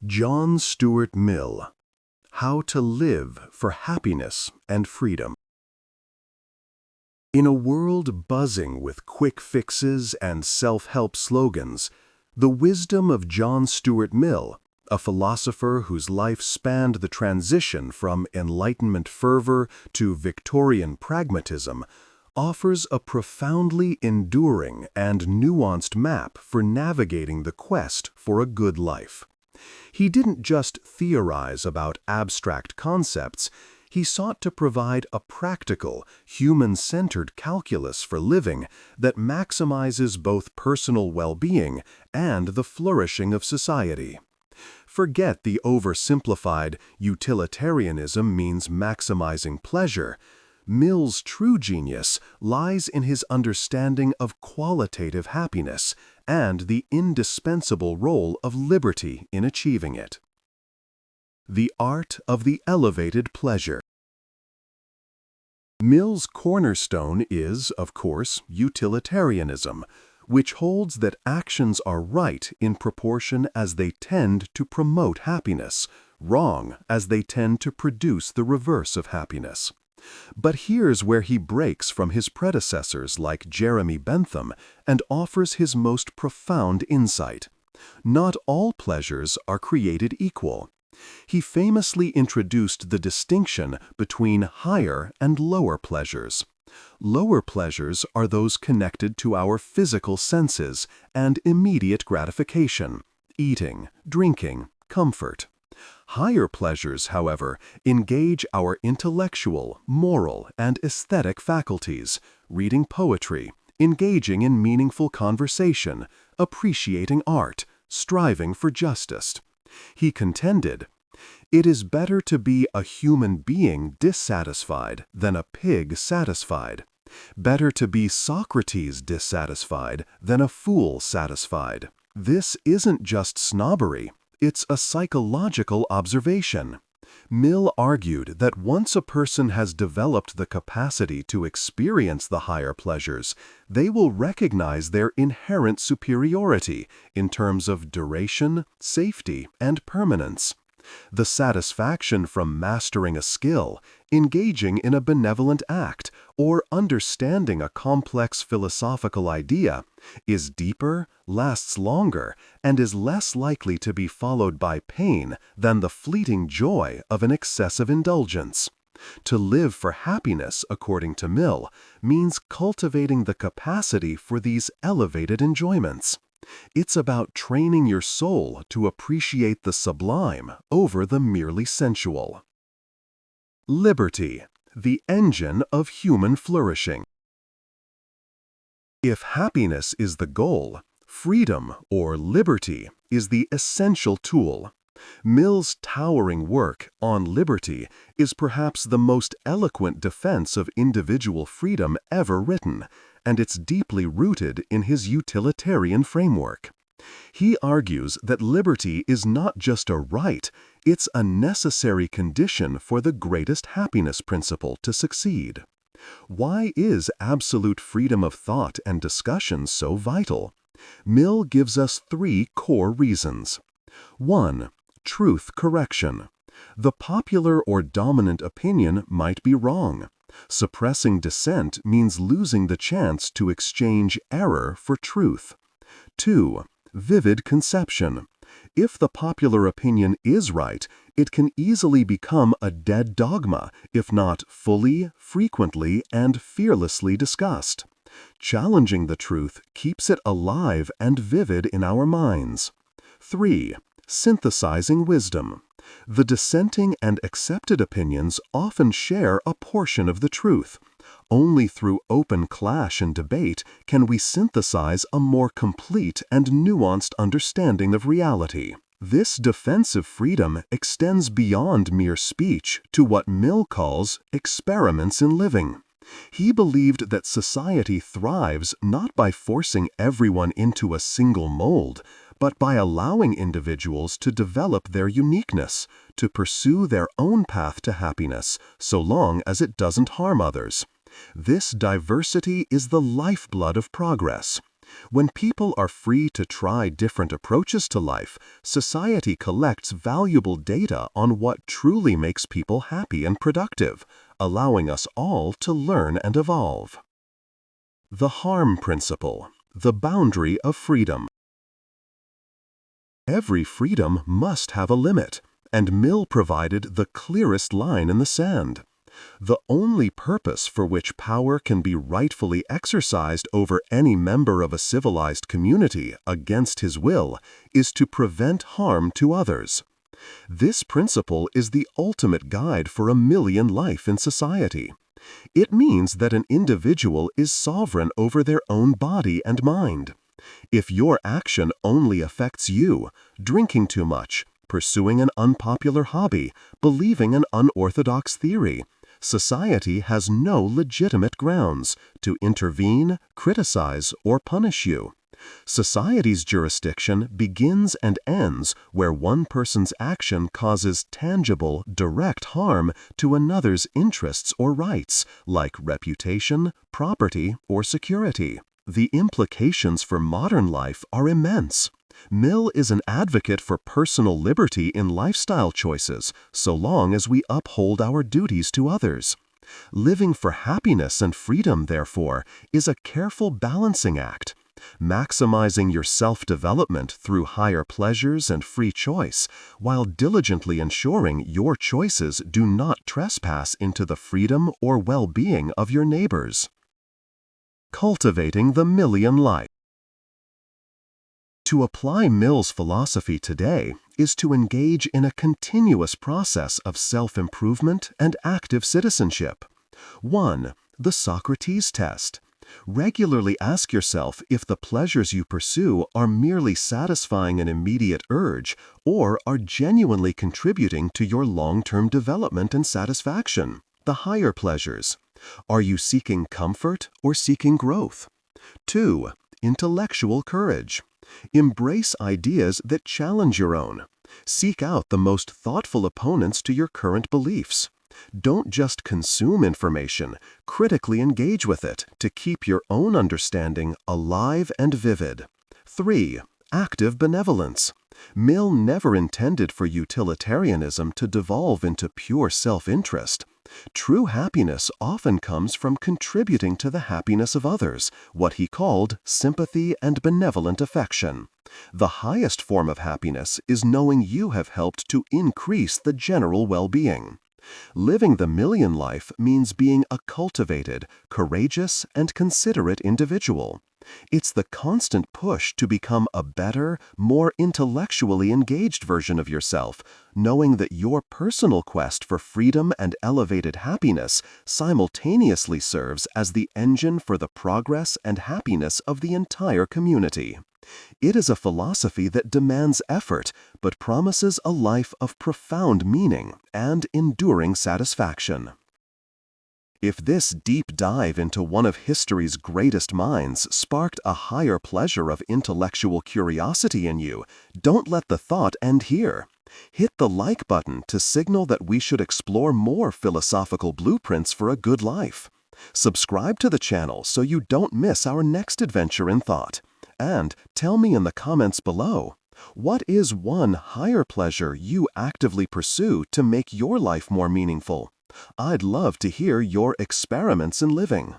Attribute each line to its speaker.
Speaker 1: John Stuart Mill, How to Live for Happiness and Freedom. In a world buzzing with quick fixes and self-help slogans, the wisdom of John Stuart Mill, a philosopher whose life spanned the transition from Enlightenment fervor to Victorian pragmatism, offers a profoundly enduring and nuanced map for navigating the quest for a good life. He didn't just theorize about abstract concepts, he sought to provide a practical, human-centered calculus for living that maximizes both personal well-being and the flourishing of society. Forget the oversimplified utilitarianism means maximizing pleasure. Mill's true genius lies in his understanding of qualitative happiness and the indispensable role of liberty in achieving it. The art of the elevated pleasure. Mill's cornerstone is, of course, utilitarianism, which holds that actions are right in proportion as they tend to promote happiness, wrong as they tend to produce the reverse of happiness. But here's where he breaks from his predecessors like Jeremy Bentham and offers his most profound insight. Not all pleasures are created equal. He famously introduced the distinction between higher and lower pleasures. Lower pleasures are those connected to our physical senses and immediate gratification, eating, drinking, comfort. Higher pleasures, however, engage our intellectual, moral, and aesthetic faculties, reading poetry, engaging in meaningful conversation, appreciating art, striving for justice. He contended, "It is better to be a human being dissatisfied than a pig satisfied. Better to be Socrates dissatisfied than a fool satisfied." This isn't just snobbery. It's a psychological observation. Mill argued that once a person has developed the capacity to experience the higher pleasures, they will recognize their inherent superiority in terms of duration, safety, and permanence. The satisfaction from mastering a skill, engaging in a benevolent act, or understanding a complex philosophical idea is deeper, lasts longer, and is less likely to be followed by pain than the fleeting joy of an excessive indulgence. To live for happiness, according to Mill, means cultivating the capacity for these elevated enjoyments. It's about training your soul to appreciate the sublime over the merely sensual. Liberty, the engine of human flourishing. If happiness is the goal, freedom, or liberty, is the essential tool. Mill's towering work, On Liberty, is perhaps the most eloquent defense of individual freedom ever written, and it's deeply rooted in his utilitarian framework. He argues that liberty is not just a right, it's a necessary condition for the greatest happiness principle to succeed. Why is absolute freedom of thought and discussion so vital? Mill gives us three core reasons. 1. Truth correction. The popular or dominant opinion might be wrong. Suppressing dissent means losing the chance to exchange error for truth. 2. Vivid conception. If the popular opinion is right, it can easily become a dead dogma if not fully, frequently, and fearlessly discussed. Challenging the truth keeps it alive and vivid in our minds. 3. Synthesizing wisdom. The dissenting and accepted opinions often share a portion of the truth. Only through open clash and debate can we synthesize a more complete and nuanced understanding of reality. This defensive freedom extends beyond mere speech to what Mill calls experiments in living. He believed that society thrives not by forcing everyone into a single mold, but by allowing individuals to develop their uniqueness, to pursue their own path to happiness, so long as it doesn't harm others. This diversity is the lifeblood of progress. When people are free to try different approaches to life, society collects valuable data on what truly makes people happy and productive, allowing us all to learn and evolve. The harm principle, the boundary of freedom. Every freedom must have a limit, and Mill provided the clearest line in the sand. The only purpose for which power can be rightfully exercised over any member of a civilized community against his will is to prevent harm to others. This principle is the ultimate guide for a Millian life in society. It means that an individual is sovereign over their own body and mind. If your action only affects you, drinking too much, pursuing an unpopular hobby, believing an unorthodox theory, society has no legitimate grounds to intervene, criticize, or punish you. Society's jurisdiction begins and ends where one person's action causes tangible, direct harm to another's interests or rights, like reputation, property, or security. The implications for modern life are immense. Mill is an advocate for personal liberty in lifestyle choices, so long as we uphold our duties to others. Living for happiness and freedom, therefore, is a careful balancing act. Maximizing your self-development through higher pleasures and free choice, while diligently ensuring your choices do not trespass into the freedom or well-being of your neighbors. Cultivating the Millian life. To apply Mill's philosophy today is to engage in a continuous process of self-improvement and active citizenship. 1. The Socrates test. Regularly ask yourself if the pleasures you pursue are merely satisfying an immediate urge or are genuinely contributing to your long-term development and satisfaction. The higher pleasures. Are you seeking comfort or seeking growth? 2. Intellectual courage. Embrace ideas that challenge your own. Seek out the most thoughtful opponents to your current beliefs. Don't just consume information, critically engage with it to keep your own understanding alive and vivid. 3. Active benevolence. Mill never intended for utilitarianism to devolve into pure self-interest. True happiness often comes from contributing to the happiness of others, what he called sympathy and benevolent affection. The highest form of happiness is knowing you have helped to increase the general well-being. Living the Millian life means being a cultivated, courageous, and considerate individual. It's the constant push to become a better, more intellectually engaged version of yourself, knowing that your personal quest for freedom and elevated happiness simultaneously serves as the engine for the progress and happiness of the entire community. It is a philosophy that demands effort, but promises a life of profound meaning and enduring satisfaction. If this deep dive into one of history's greatest minds sparked a higher pleasure of intellectual curiosity in you, don't let the thought end here. Hit the like button to signal that we should explore more philosophical blueprints for a good life. Subscribe to the channel so you don't miss our next adventure in thought. And tell me in the comments below, what is one higher pleasure you actively pursue to make your life more meaningful? I'd love to hear your experiments in living.